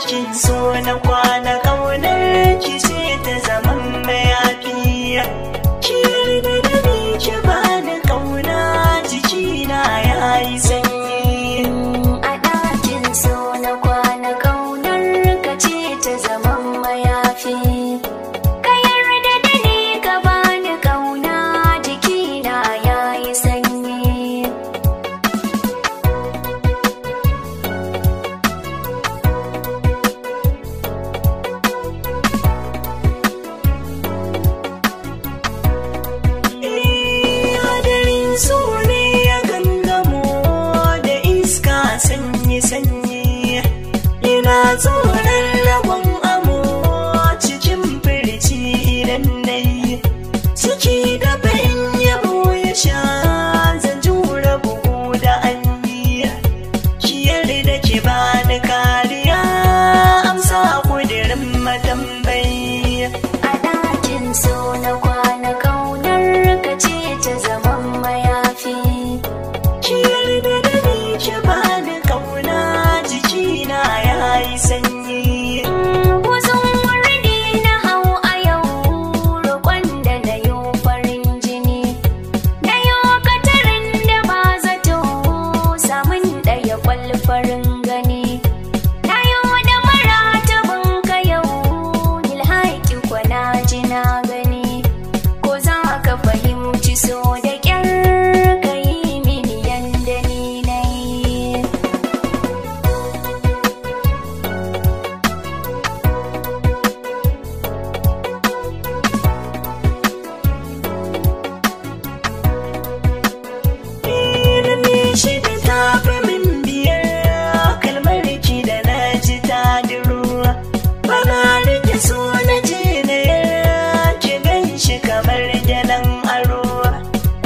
ɗakin so na kwana ƙaunar ki ce ta zaman mayafi. Ki yarda da ni ki bani ƙauna jikina ya yi sanyi. A ɗakin so na kwana ƙaunar ka ce ta zaman mayafi. Ka yarda da ni ka bani ƙauna jikina ya yi sanyi. So ne ya gangamo da iska sanyi-sanyi, ina tsoron rabon amo cikin firci idan na yi ciki da bayan yabo ya sha zan jura bugu da an yi. Ki yarda ki bani kariya amsa kudirin matambayi. A ɗakin so na kwana ƙaunar ka ce ta zaman mayafi. Ki yarda da ni ki bani ƙauna jikina ya yi sanyi. Buzun wardi na hau a yau roƙon da na yi farin jini. Na yi katarin da ba zato samun ɗaya kwalfarin gani. Na yi da maratabin ka yau nilhaiki kwana ji na gani. Ko za ka fahimci so da ƙyar ka yi mini yanda ni na yi. Lalle shi da tafi min biyar kalmar ki da na ji ta diro. Bana rike so na je na ki gan shi kamar gyalan aro.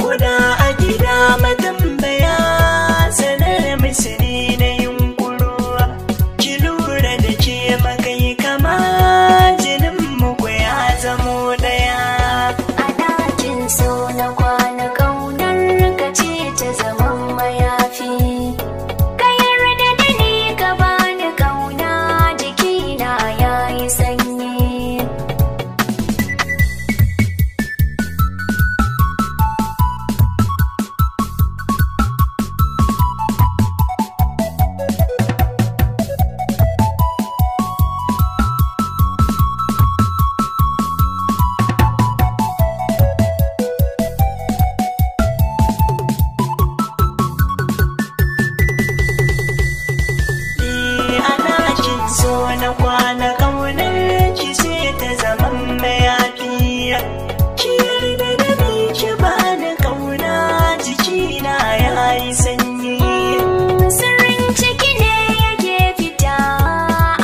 Kuda a gida matambaya sanar musu ne na yunkuro. Ki lura da ke makai kama jinin muku ya zamo ɗaya. A ɗakin so na kwana ƙaunar ka ce ta zaman mayafi. Ka yarda da ni ka bani ƙauna jikina ya yi sanyi. A ɗakin so na kwana ƙaunar ki ce ta zaman mayafi. Ki yarda da ni ki bani ƙauna jikina ya yi sanyi. Sirrin ciki ne yake fita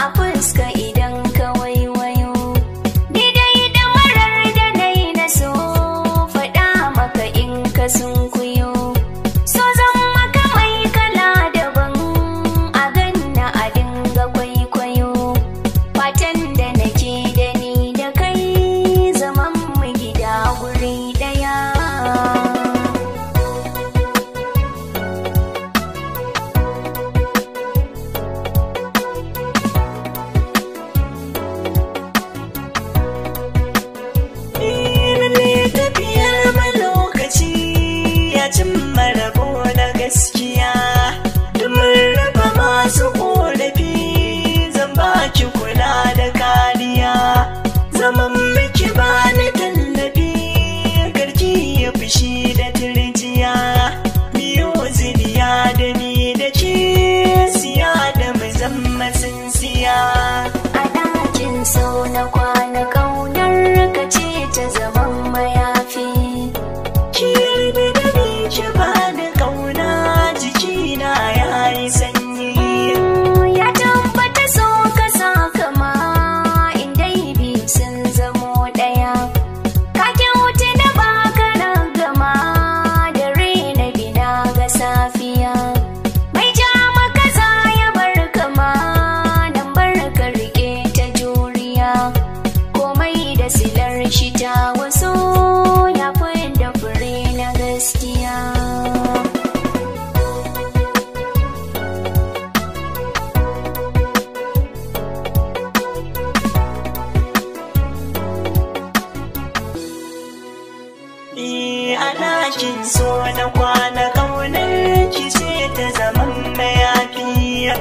a fuska idan ka waiwayo. Ni dai da marar da nai na so faɗa maka in ka sunkuyo. So zan maka mai kala daban a ganna a dinga kwaikwayo. Fatan da nake da ni da kai zaman mu gida guri ɗaya. Lalle tafiyar ma lokaci ya cimma rabo na gaskiya. Domin raba masu ƙorafi zan baki kula da kariya. Zaman miki bani tallafi garki ya fushi da turjiya. Biyo zuriya da ni da ke siya da mu zama tsintsiya. A ɗakin so na kwana ƙaunar ka ce ta zaman mayafi. Ki yarda da ni ki bani ƙauna jikina ya yi sanyi. Ya tabbata so ka sa kama in dai biyu sun zamo ɗaya. Ka kyauta da baka gama da na bina ga safiya. Mai ja maka za ya bar kama nan bar ka rike ta juriya. Komai da silar shi ta waso ya fi da fure na gaskiya. ɗakin so na kwana ƙaunar ki ce ta zaman mayafi